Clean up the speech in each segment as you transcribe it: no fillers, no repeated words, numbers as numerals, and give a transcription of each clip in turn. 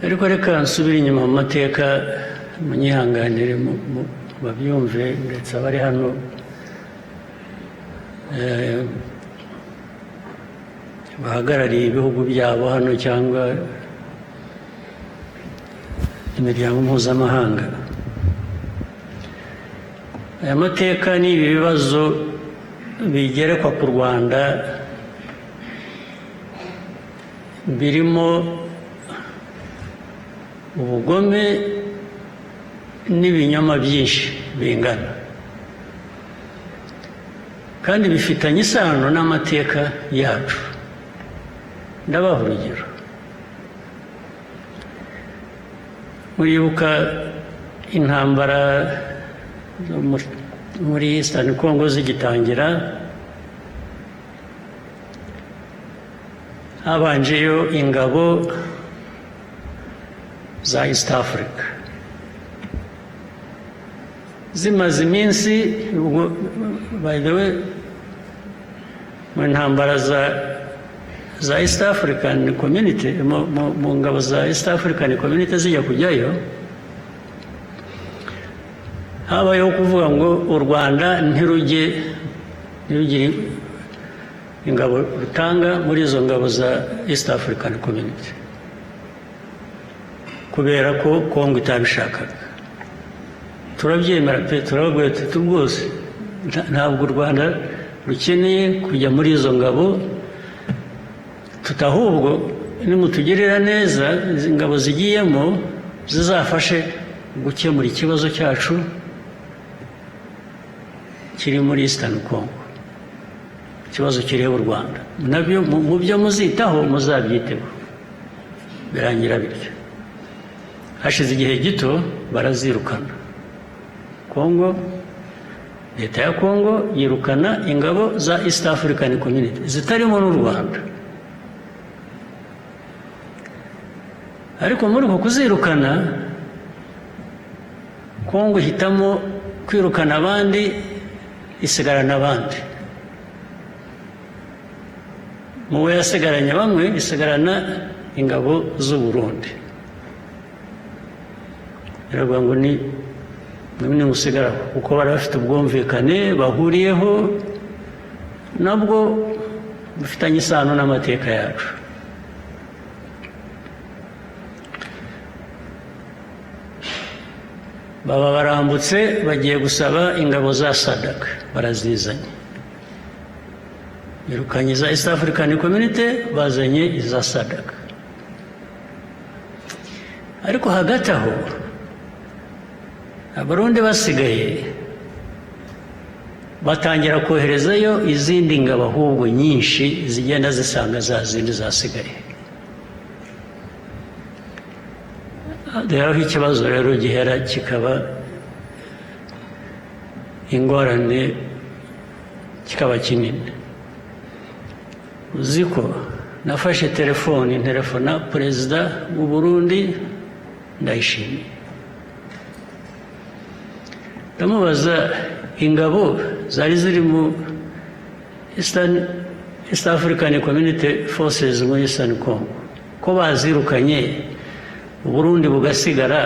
ariko reka nsubire inyuma mu mateka munyihanganire babyumve ndetse abari hano bahagarariye ibihugu byabo hano cyangwa imiryango mpuzamahanga. Aya mateka n'ibi bibazo bigerekwa ku Rwanda birimo ubugome n'ibinyoma byinshi bingana, kandi bifitanye isano n'amateka yacu. Ndabaha urugero. Muribuka intambara muri Eastern Congo zigitangira, habanjeyo ingabo za East Africa zimaze iminsi, by the way, mu ntambara za East African Community, mu ngabo za East African Community zijya kujyayo, habayeho kuvuga ngo u Rwanda ntirugire ingabo rutanga muri izo ngabo za East African Community kubera ko Kongo itabishakaga. Turabyemera pe, turababwira tuti rwose ntabwo u Rwanda rukeneye kujya muri izo ngabo, tutahubwo nimutugirira neza izi ngabo zigiyemo zizafashe gukemura ikibazo cyacu kiri muri Eastern Congo, ikibazo kireba u Rwanda. Nabyo mu byo muzitaho muzabyiteho. Birangira bityo. Hashize igihe gito barazirukana. Kongo, leta ya Kongo yirukana ingabo za East African Community zitarimo n'u Rwanda. Ariko muri uko kuzirukana, Kongo ihitamo kwirukana abandi, isigarana abandi. Muwe yasigaranye bamwe, isigarana ingabo z'u Burundi. Biravuga ngo ni musigara kuko bari bafite ubwumvikane bahuriyeho, nabwo bufitanye isano n'amateka yacu. Baba barambutse bagiye gusaba ingabo za SADC, barazizanye. Birukanye za East African Community, bazanye iza SADC. Ariko hagati aho Abarundi basigaye batangira koherezayo izindi ngabo, ahubwo nyinshi zigenda zisanga za zindi zasigaye. Rero ikibazo rero gihera kikaba ingorane, kikaba kinini. Uziko nafashe telefona perezida w'u Burundi Ndayishimiye, ndamubaza ingabo zari ziri mu East African Community Forces muri Eastern Congo ko bazirukanye, u Burundi bugasigara,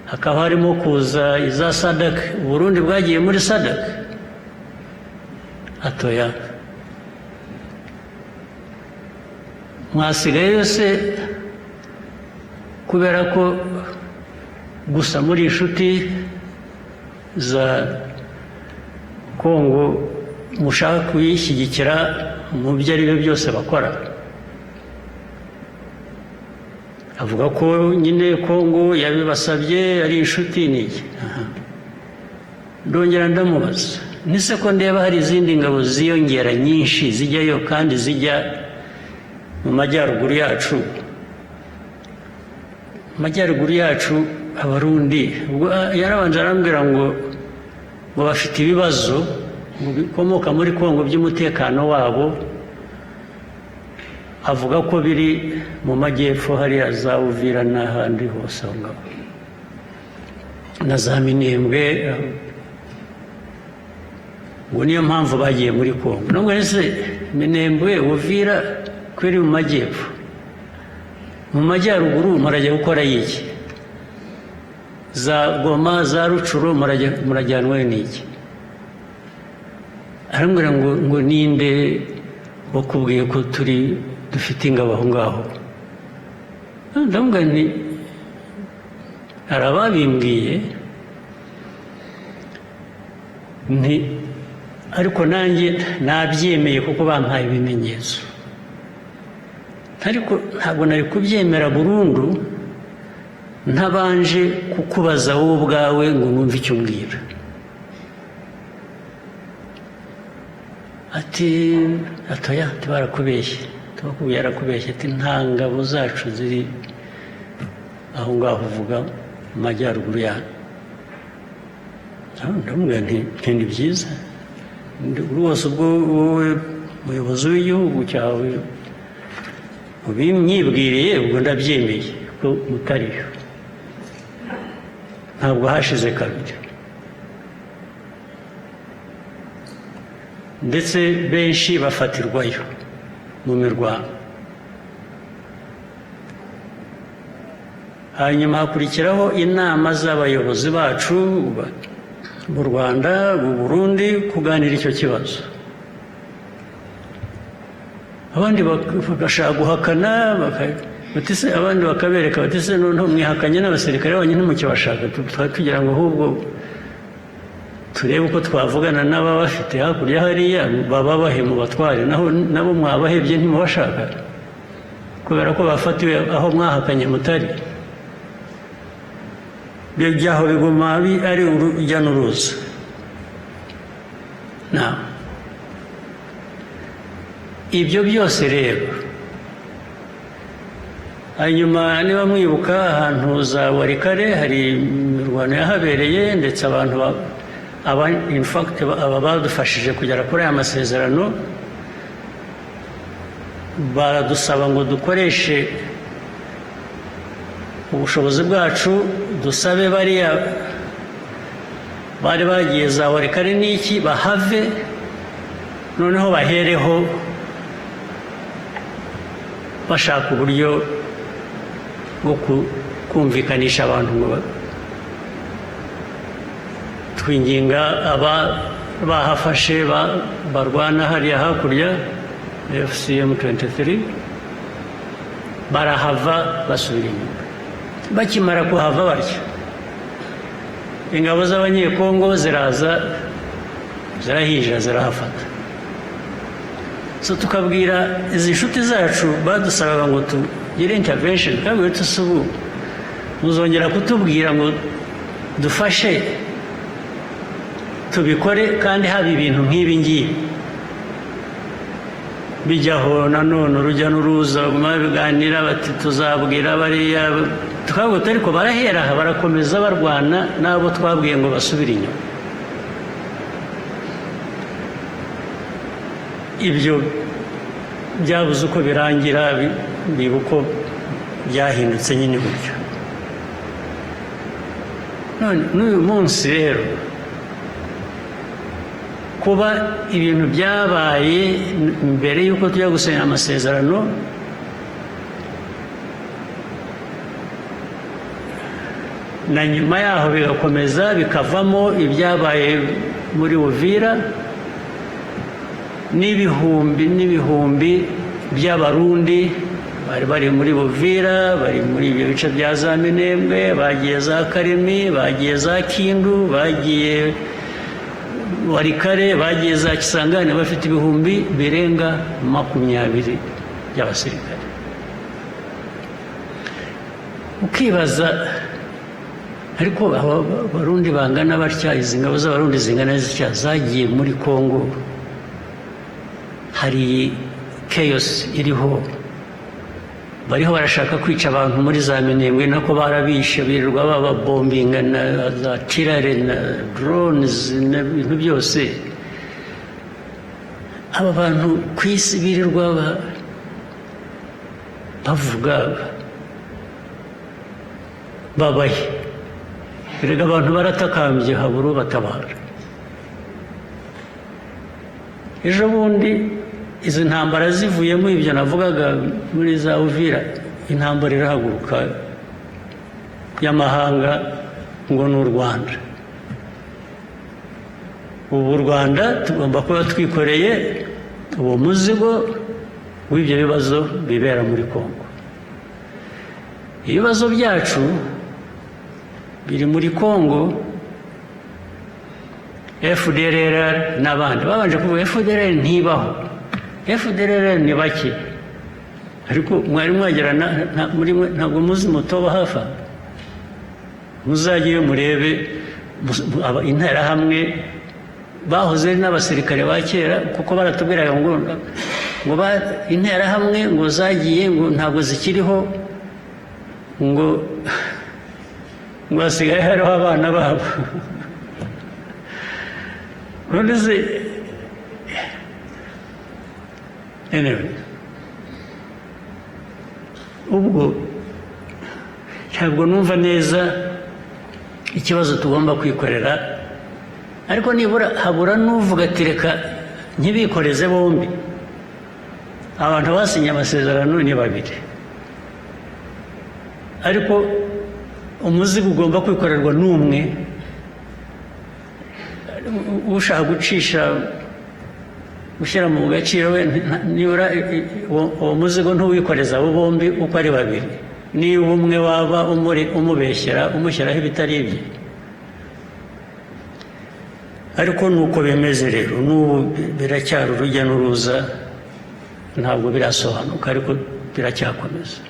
hakaba harimo kuza iza SADC, u Burundi bwagiye muri SADC. Atoya, mwasigaye yose kubera ko gusa muri inshuti za Kongo mushaka kuyishyigikira mu byo ari byo byose bakora. Avuga ko nyine Kongo yabibasabye ari inshuti n'iki. Ndongera ndamubaza, nise ko ndeba hari izindi ngabo ziyongera nyinshi zijyayo kandi zijya mu majyaruguru yacu. Majyaruguru yacu Abarundi yarabanje arambwira ngo bafite ibibazo bikomoka muri Kongo by'umutekano wabo. Avuga ko biri mu majyepfo hariya za Uvira n'ahandi hose aho ngaho na za Minembwe, ngo niyo mpamvu bagiye muri Kongo. Nubwo ese Minembwe, Uvira kweri mu majyepfo, mu majyaruguru murajya gukora iki? Za Goma, za Rucuro murajyanwe n'iki? Arambwira ngo ninde wakubwiye ko dufite ingabo aho ngaho? Ndamubwira nti hari ababimbwiye nti ariko nanjye nabyemeye kuko bampaye ibimenyetso, ariko ntabwo nari kubyemera burundu ntabanje kukubaza wowe ubwawe ngo numve icyo umbwira. Atoya barakubeshye, tubakubwiye arakubeshye, ati nta ngabo zacu ziri aho ngaho uvuga mu majyaruguru yanyu. Ndamubwira nti ni byiza rwose, ubwo wowe umuyobozi w'igihugu cyawe ubimyibwiriye ubwo ndabyemeye ko mutariyo. Ntabwo hashize kabiri, ndetse benshi bafatirwayo mu mirwano. Hanyuma hakurikiraho inama z'abayobozi bacu mu Rwanda, mu Burundi, kuganira icyo kibazo. Abandi bagashaka guhakana, abandi bakabereka bati se noneho mwihakanye n'abasirikare banyu ntimukibashaka, tugira ngo ahubwo turebe uko twavugana n'ababafite hakurya hariya bababahe mu batware, nabo mwabahebye ntimubashaka kubera ko bafatiwe aho mwahakanye mutari. Byaho biguma ari urujya n'uruza. Ibyo byose rero, hanyuma niba mwibuka ahantu za Warikare hari imirwano yahabereye, ndetse abantu aba badufashije kugera kuri aya masezerano baradusaba ngo dukoreshe ubushobozi bwacu, dusabe bariya bari bagiye za Warikare n'iki bahave, noneho bahereho bashaka uburyo bwo kumvikanisha abantu ngo twinginga bahafashe barwana hariya hakurya FCM 23 barahava basubira inyuma. Bakimara kuhava batyo, ingabo z'abanyekongo ziraza zirahija zirahafata. Tukabwira izi nshuti zacu badusabaga ngo tugire intervention, kabiri tusubu muzongera kutubwira ngo dufashe tubikore, kandi haba ibintu nk'ibi ngibi bijyaho nanone urujya n'uruza, biganira bati tuzabwira bariya, tukavuga ariko barahera aha barakomeza barwana n'abo twabwiye ngo basubire inyuma. Ibyo byabuze uko birangira, biba uko byahindutse nyine gutyo. None n'uyu munsi rero, kuba ibintu byabaye mbere y'uko tujya gusinya amasezerano, na nyuma yaho bigakomeza bikavamo ibyabaye muri Uvira, n'ibihumbi by'abarundi bari bari muri Uvira, bari muri ibyo bice bya za Minembwe, bagiye za Karemi, bagiye za Kindu, bagiye Warikare, bagiye za Kisangani, bafite ibihumbi birenga 20 by'abasirikare. Ukibaza ariko abarundi bangana batya, izi ngabo z'abarundi zingana zitya zagiye muri Kongo, hari chaos iriho, bariho barashaka kwica abantu muri za Minembwe, nako barabishe birirwa bababombinga na za tirare na drones n'ibintu byose. Aba bantu ku isi birirwa bavuga babaye, erega abantu baratakambye habura batabara. Ejo bundi izi ntambara zivuyemo ibyo navugaga muri za Uvira, intambara irahaguruka y'amahanga ngo ni u Rwanda. Ubu u Rwanda tugomba kuba twikoreye uwo muzigo w'ibyo bibazo bibera muri Kongo. Ibibazo byacu biri muri Kongo. FDLR n'abandi babanje kuvuga FDLR ntibaho, FDLR ni bake, ariko mwari mwagerana muri mwe ntabwo muzi mutoba hafa, muzagiye murebe interahamwe bahoze n'abasirikare ba kera, kuko baratubwiraga ngo interahamwe ngo zagiye ngo ntabwo zikiriho, ngo hasigaye hariho abana babo. None se anyway, ubwo ntabwo numva neza ikibazo tugomba kwikorera, ariko nibura habura n'uvuga ati reka ntibikoreze bombi. Abantu basinye amasezerano ni babiri, ariko umuzigo ugomba kwikorerwa n'umwe. Ushaka gushyira mu gaciro we nibura uwo muzigo ntuwikoreza abo bombi uko ari babiri. Niba umwe waba umubeshyera umushyiraho ibitari ibye. Ariko nuko bimeze rero, n'ubu biracyari urujya n'uruza, ntabwo birasobanuka, ariko biracyakomeza.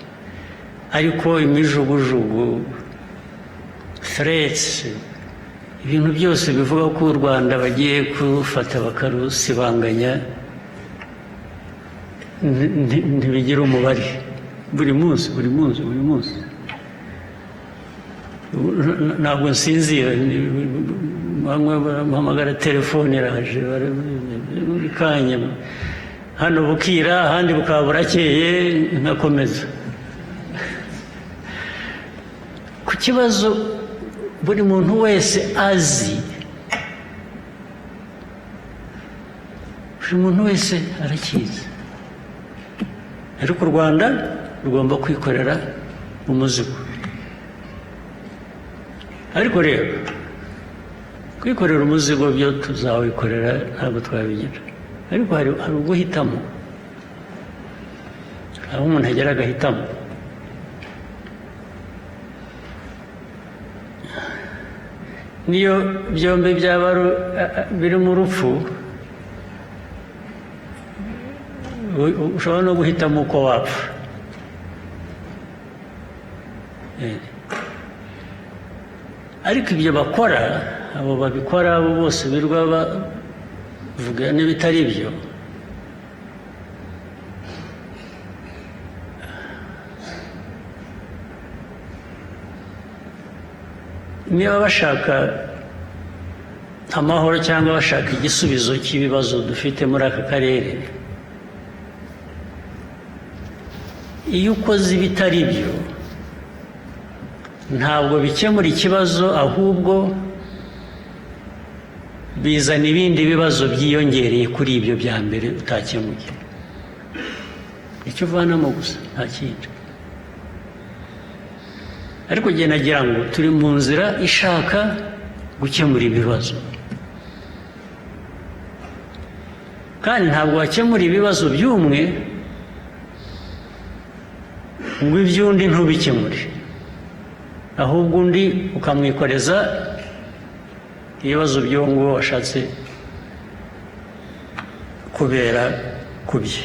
Ariko imijugujugu, threats, ibintu byose bivuga ko u Rwanda bagiye kurufata bakarusibanganya ntibigira umubare. Buri munsi ntabwo nsinzira, bamwe bahamagara telefone iraje buri kanya, hano bukira ahandi bukaba burakeye, nkakomeza ku kibazo buri muntu wese azi. Buri muntu wese arakizi, ariko u Rwanda rugomba kwikorera umuzigo. Ariko rero kwikorera umuzigo byo tuzawikorera, ntabwo twabigira, ariko hari uguhitamo, aho umuntu agera agahitamo. Niyo byombi byaba biri mu rupfu, ushobora no guhitamo uko wapfa. Ariko ibyo bakora, abo babikora, abo bose birirwa bavuga n'ibitari byo, niba bashaka amahoro cyangwa bashaka igisubizo cy'ibibazo dufite muri aka karere, iyo ukoze ibitari byo ntabwo bikemura ikibazo, ahubwo bizana ibindi bibazo byiyongereye kuri ibyo bya mbere utakemuye. Icyo uvanamo gusa, nta kindi. Ariko njye nagira ngo turi mu nzira ishaka gukemura ibibazo, kandi ntabwo wakemura ibibazo by'umwe ngo iby'undi ntubikemure, ahubwo undi ukamwikoreza ibibazo by'uwo nguwo washatse kubera ku bye.